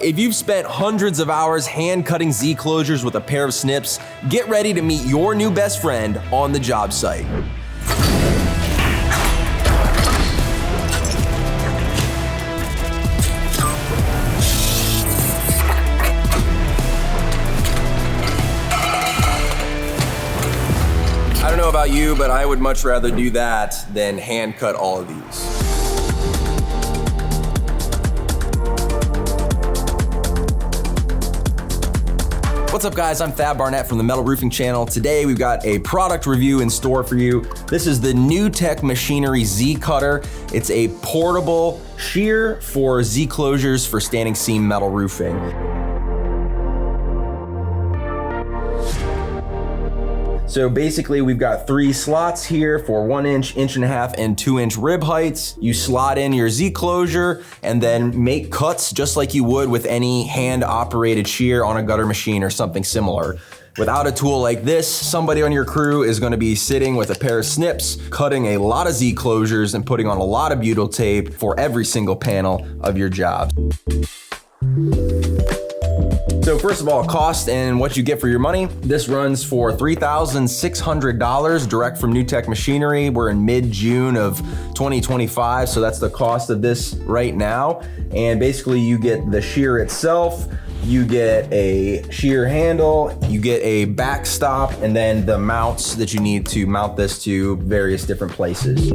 If you've spent hundreds of hours hand cutting Z closures with a pair of snips, get ready to meet your new best friend on the job site. I don't know about you, but I would much rather do that than hand cut all of these. What's up guys, I'm Thad Barnette from the Metal Roofing Channel. Today we've got a product review in store for you. This is the NewTek Machinery Z Cutter. It's a portable shear for Z closures for standing seam metal roofing. So basically we've got 3 slots here for 1 inch, 1.5 inch, and 2 inch rib heights. You slot in your Z closure and then make cuts just like you would with any hand operated shear on a gutter machine or something similar. Without a tool like this, somebody on your crew is gonna be sitting with a pair of snips, cutting a lot of Z closures and putting on a lot of butyl tape for every single panel of your job. So first of all, cost and what you get for your money. This runs for $3,600 direct from NewTek Machinery. We're in mid-June of 2025, so that's the cost of this right now. And basically you get the shear itself, you get a shear handle, you get a backstop, and then the mounts that you need to mount this to various different places.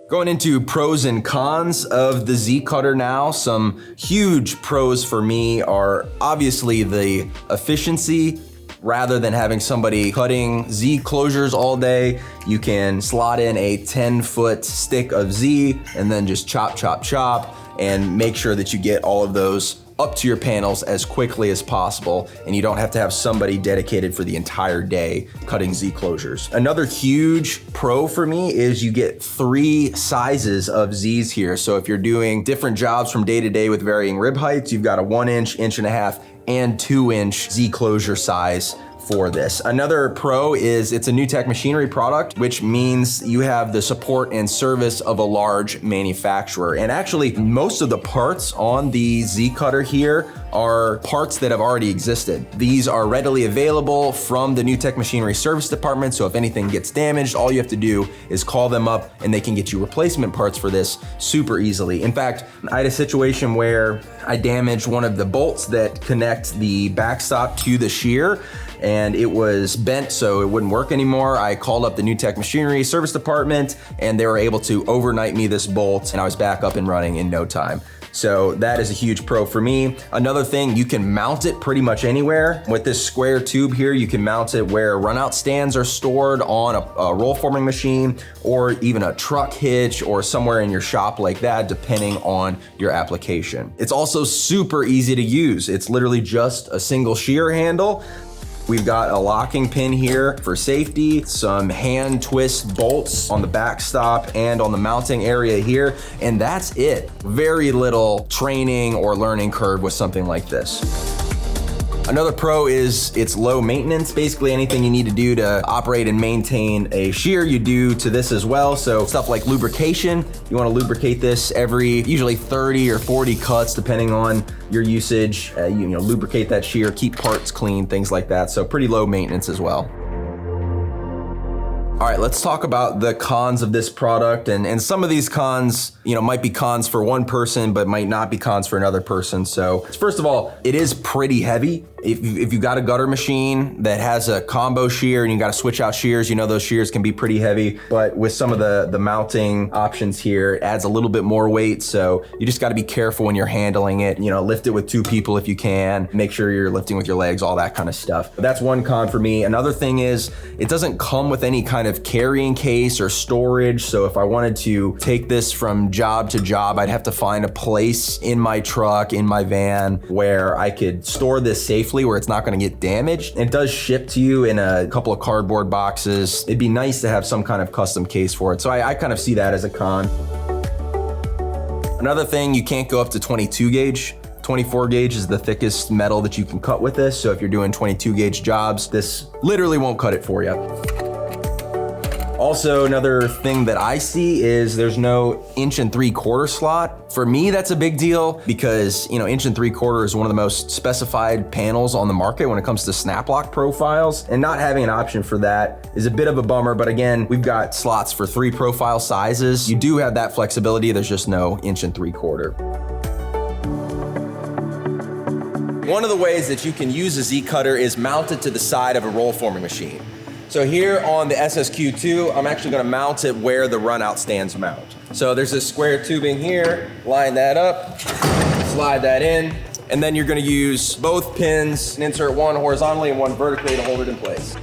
Going into pros and cons of the Z Cutter now, some huge pros for me are obviously the efficiency. Rather than having somebody cutting Z closures all day, you can slot in a 10-foot stick of Z and then just chop, chop, chop, and make sure that you get all of those up to your panels as quickly as possible, and you don't have to have somebody dedicated for the entire day cutting Z closures. Another huge pro for me is you get 3 sizes of Zs here. So if you're doing different jobs from day to day with varying rib heights, you've got a 1 inch, 1.5 inch, and 2 inch Z closure size for this. Another pro is it's a NewTek Machinery product, which means you have the support and service of a large manufacturer. And actually, most of the parts on the Z Cutter here are parts that have already existed. These are readily available from the NewTek Machinery service department, so if anything gets damaged, all you have to do is call them up and they can get you replacement parts for this super easily. In fact, I had a situation where I damaged one of the bolts that connect the backstop to the shear, and it was bent so it wouldn't work anymore. I called up the NewTek Machinery service department and they were able to overnight me this bolt, and I was back up and running in no time. So that is a huge pro for me. Another thing, you can mount it pretty much anywhere. With this square tube here, you can mount it where runout stands are stored on a roll forming machine, or even a truck hitch, or somewhere in your shop like that, depending on your application. It's also super easy to use. It's literally just a single shear handle. We've got a locking pin here for safety, some hand twist bolts on the backstop and on the mounting area here, and that's it. Very little training or learning curve with something like this. Another pro is it's low maintenance. Basically anything you need to do to operate and maintain a shear, you do to this as well. So stuff like lubrication, you want to lubricate this every usually 30 or 40 cuts depending on your usage. You know, lubricate that shear, keep parts clean, things like that. So pretty low maintenance as well. All right, let's talk about the cons of this product. And some of these cons, you know, might be cons for one person, but might not be cons for another person. So first of all, it is pretty heavy. If you've got a gutter machine that has a combo shear and you got to switch out shears, you know those shears can be pretty heavy. But with some of the mounting options here, it adds a little bit more weight. So you just got to be careful when you're handling it. You know, lift it with 2 people if you can. Make sure you're lifting with your legs, all that kind of stuff. But that's one con for me. Another thing is it doesn't come with any kind of carrying case or storage. So if I wanted to take this from job to job, I'd have to find a place in my truck, in my van, where I could store this safely, where it's not going to get damaged. It does ship to you in a couple of cardboard boxes. It'd be nice to have some kind of custom case for it. So I kind of see that as a con. Another thing, you can't go up to 22 gauge. 24 gauge is the thickest metal that you can cut with this. So if you're doing 22 gauge jobs, this literally won't cut it for you. Also, another thing that I see is there's no 1 3/4 slot. For me, that's a big deal because, you know, 1 3/4 is one of the most specified panels on the market when it comes to snap lock profiles, and not having an option for that is a bit of a bummer. But again, we've got slots for 3 profile sizes. You do have that flexibility. There's just no 1 3/4. One of the ways that you can use a Z cutter is mounted to the side of a roll forming machine. So here on the SSQ2, I'm actually gonna mount it where the runout stands mount. So there's this square tubing here, line that up, slide that in, and then you're gonna use both pins and insert one horizontally and one vertically to hold it in place.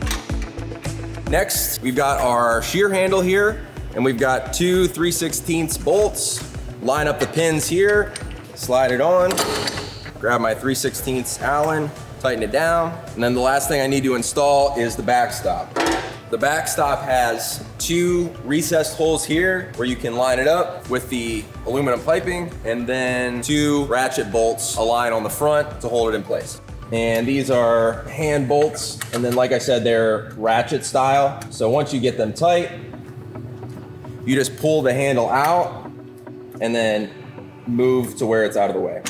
Next, we've got our shear handle here, and we've got 2 3/16 bolts. Line up the pins here, slide it on, grab my 3/16 Allen, tighten it down, and then the last thing I need to install is the backstop. The backstop has 2 recessed holes here where you can line it up with the aluminum piping, and then 2 ratchet bolts align on the front to hold it in place. And these are hand bolts, and then like I said, they're ratchet style. So once you get them tight, you just pull the handle out and then move to where it's out of the way.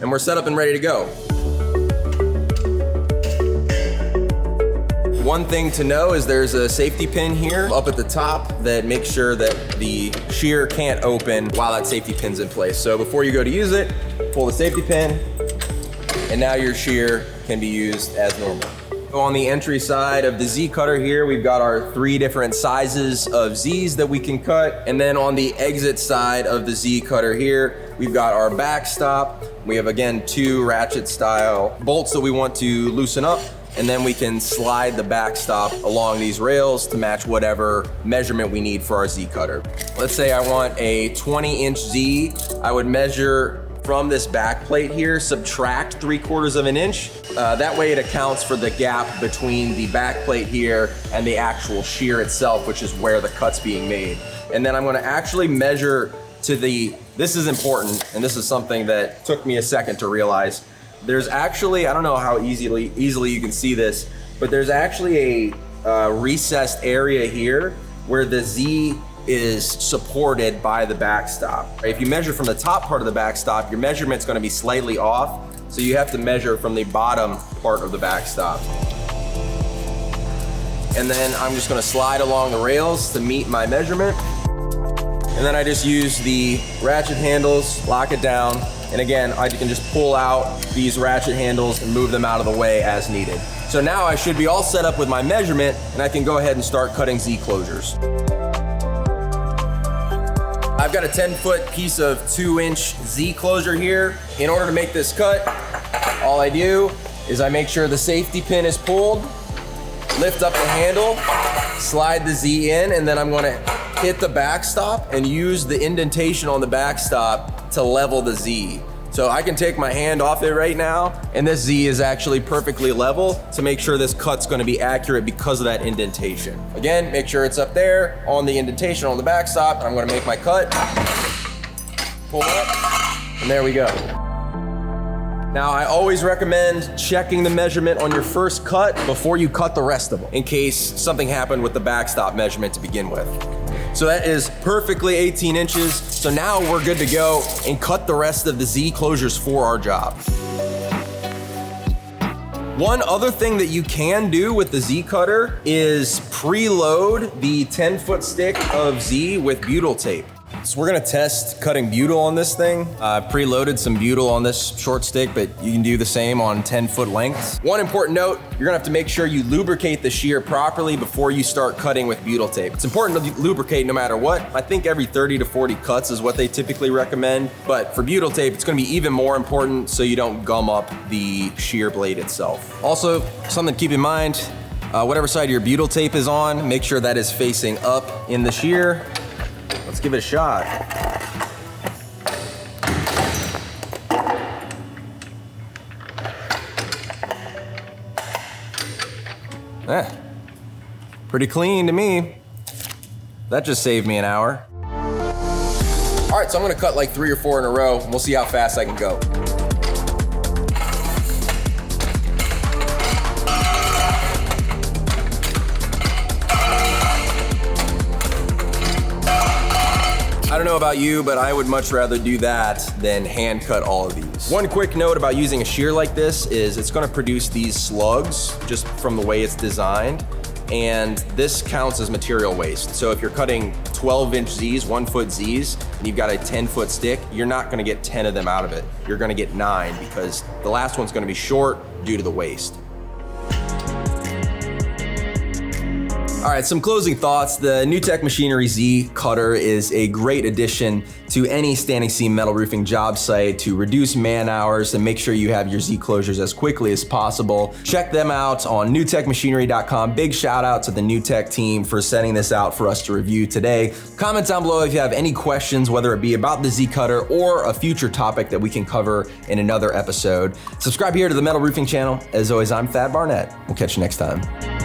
And we're set up and ready to go. One thing to know is there's a safety pin here up at the top that makes sure that the shear can't open while that safety pin's in place. So before you go to use it, pull the safety pin, and now your shear can be used as normal. On the entry side of the Z cutter here, we've got our 3 different sizes of Zs that we can cut. And then on the exit side of the Z cutter here, we've got our backstop. We have, again, 2 ratchet style bolts that we want to loosen up. And then we can slide the backstop along these rails to match whatever measurement we need for our Z cutter. Let's say I want a 20-inch Z. I would measure from this back plate here, subtract 3/4 of an inch. That way it accounts for the gap between the back plate here and the actual shear itself, which is where the cut's being made. And then I'm gonna actually measure to this is important, and this is something that took me a second to realize. There's actually, I don't know how easily you can see this, but there's actually a recessed area here where the Z is supported by the backstop. If you measure from the top part of the backstop, your measurement's gonna be slightly off, so you have to measure from the bottom part of the backstop. And then I'm just gonna slide along the rails to meet my measurement. And then I just use the ratchet handles, lock it down, and again, I can just pull out these ratchet handles and move them out of the way as needed. So now I should be all set up with my measurement, and I can go ahead and start cutting Z closures. I've got a 10-foot piece of 2-inch Z closure here. In order to make this cut, all I do is I make sure the safety pin is pulled, lift up the handle, slide the Z in, and then I'm gonna hit the backstop and use the indentation on the backstop to level the Z. So I can take my hand off it right now, and this Z is actually perfectly level to make sure this cut's gonna be accurate because of that indentation. Again, make sure it's up there on the indentation on the backstop, and I'm gonna make my cut, pull up, and there we go. Now, I always recommend checking the measurement on your first cut before you cut the rest of them, in case something happened with the backstop measurement to begin with. So that is perfectly 18 inches. So now we're good to go and cut the rest of the Z closures for our job. One other thing that you can do with the Z cutter is preload the 10-foot stick of Z with butyl tape. So we're gonna test cutting butyl on this thing. Preloaded some butyl on this short stick, but you can do the same on 10-foot lengths. One important note, you're gonna have to make sure you lubricate the shear properly before you start cutting with butyl tape. It's important to lubricate no matter what. I think every 30 to 40 cuts is what they typically recommend, but for butyl tape, it's gonna be even more important so you don't gum up the shear blade itself. Also, something to keep in mind, whatever side your butyl tape is on, make sure that is facing up in the shear. Let's give it a shot. Pretty clean to me. That just saved me an hour. All right, so I'm gonna cut like 3 or 4 in a row, and we'll see how fast I can go. don't know about you, but I would much rather do that than hand cut all of these. One quick note about using a shear like this is it's gonna produce these slugs just from the way it's designed. And this counts as material waste. So if you're cutting 12-inch Zs, 1-foot Zs, and you've got a 10-foot stick, you're not gonna get 10 of them out of it. You're gonna get 9 because the last one's gonna be short due to the waste. All right, some closing thoughts. The NewTek Machinery Z Cutter is a great addition to any standing seam metal roofing job site to reduce man hours and make sure you have your Z closures as quickly as possible. Check them out on newtekmachinery.com. Big shout out to the NewTek team for sending this out for us to review today. Comment down below if you have any questions, whether it be about the Z Cutter or a future topic that we can cover in another episode. Subscribe here to the Metal Roofing channel. As always, I'm Thad Barnette. We'll catch you next time.